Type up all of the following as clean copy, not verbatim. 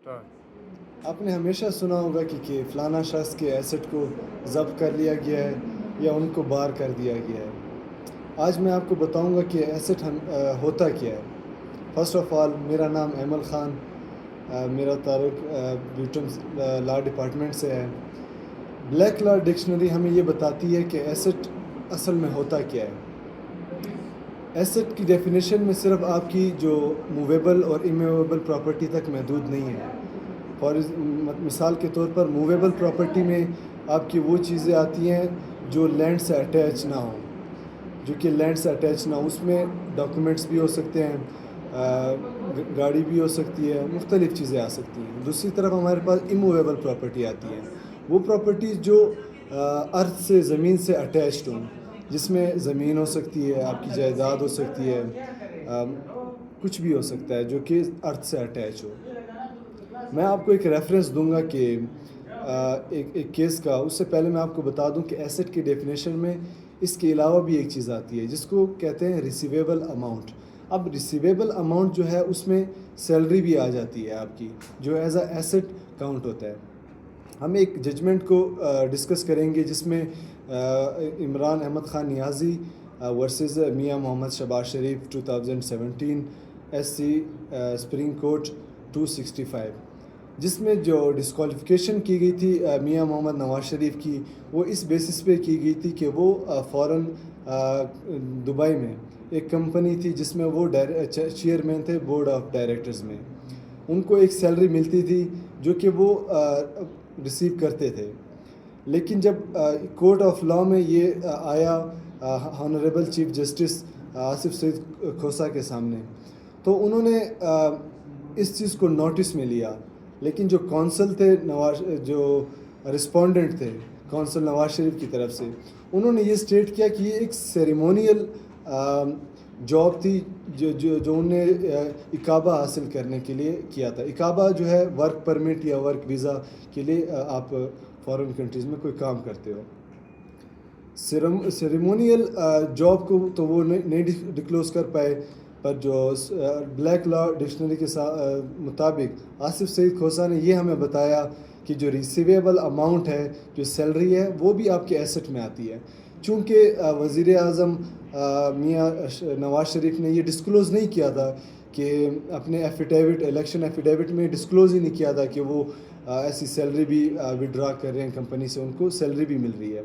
आपने हमेशा सुना होगा कि फ़लाना शख़्स के एसेट को ज़ब्त कर लिया गया है या उनको बार कर दिया गया है। आज मैं आपको बताऊंगा कि एसेट होता क्या है। फ़र्स्ट ऑफ़ ऑल मेरा नाम अमल ख़ान, मेरा ताल्लुक़ ब्यूटन लॉ डिपार्टमेंट से है। ब्लैक लॉ डिक्शनरी हमें ये बताती है कि एसेट असल में होता क्या है। एसेट की डेफिनेशन में सिर्फ आपकी जो मूवेबल और इमूवेबल प्रॉपर्टी तक महदूद नहीं है। मिसाल के तौर पर मूवेबल प्रॉपर्टी में आपकी वो चीज़ें आती हैं जो लैंड से अटैच ना हो, जो कि लैंड से अटैच ना हो। उसमें डॉक्यूमेंट्स भी हो सकते हैं, गाड़ी भी हो सकती है, मुख्तलिफ़ चीज़ें आ सकती हैं। दूसरी तरफ हमारे पास इमूवेबल प्रॉपर्टी आती हैं, वो प्रॉपर्टीज़ जो अर्थ से ज़मीन से अटैच्ड हों, जिसमें ज़मीन हो सकती है, आपकी जायदाद हो सकती है, कुछ भी हो सकता है जो कि अर्थ से अटैच हो। मैं आपको एक रेफरेंस दूंगा कि एक केस का। उससे पहले मैं आपको बता दूं कि एसेट की डेफिनेशन में इसके अलावा भी एक चीज़ आती है जिसको कहते हैं रिसीवेबल अमाउंट। अब रिसीवेबल अमाउंट जो है उसमें सैलरी भी आ जाती है आपकी, जो एज अ एसेट काउंट होता है। हम एक जजमेंट को डिस्कस करेंगे जिसमें इमरान अहमद ख़ान नियाज़ी वर्सेस मियां मोहम्मद शहबाज शरीफ 2017 SC सुप्रीम कोर्ट 265, जिसमें जो डिस्क्वालिफ़िकेशन की गई थी मियां मोहम्मद नवाज़ शरीफ की, वो इस बेसिस पे की गई थी कि वो फ़ौरन दुबई में एक कंपनी थी जिसमें वो चेयरमैन थे बोर्ड ऑफ डायरेक्टर्स में। उनको एक सैलरी मिलती थी जो कि वो रिसीव करते थे। लेकिन जब कोर्ट ऑफ लॉ में ये आया honourable chief justice Asif Saeed Khosa के सामने, तो उन्होंने इस चीज़ को नोटिस में लिया। लेकिन जो कौंसल थे, जो रिस्पोंडेंट थे कौंसल नवाज शरीफ की तरफ से, उन्होंने ये स्टेट किया कि ये एक सेरेमोनियल जॉब थी जो जो जो उन्हें इकाबा हासिल करने के लिए किया था। इकाबा जो है वर्क परमिट या वर्क वीज़ा के लिए आप फॉरेन कंट्रीज़ में कोई काम करते हो। सेरेमोनियल जॉब को तो वो नहीं डिक्लोज़ कर पाए, पर जो ब्लैक लॉ डिक्शनरी के मुताबिक आसिफ सईद खोसा ने ये हमें बताया कि जो रिसीवेबल अमाउंट है, जो सैलरी है, वो भी आपके एसेट में आती है। चूँकि वज़ीर आज़म मियां नवाज़ शरीफ ने ये डिस्क्लोज़ नहीं किया था कि अपने एफिडेविट, इलेक्शन एफिडेविट में डिस्क्लोज़ ही नहीं किया था कि वो ऐसी सैलरी भी विड्रा कर रहे हैं कंपनी से, उनको सैलरी भी मिल रही है।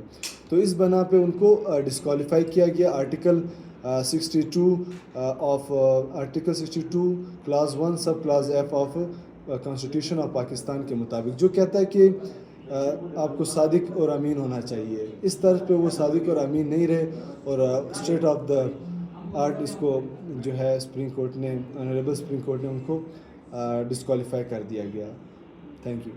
तो इस बना पे उनको डिस्क्वालीफाई किया गया आर्टिकल 62 क्लास 1 सब class F of constitution of Pakistan के मुताबिक, जो कहता है कि आपको सादिक और अमीन होना चाहिए। इस तर्ज पे वो सादिक और अमीन नहीं रहे और स्टेट ऑफ द आर्ट इसको जो है सुप्रीम कोर्ट ने, ऑनरेबल सुप्रीम कोर्ट ने उनको डिस्क्वालीफाई कर दिया गया। Thank you.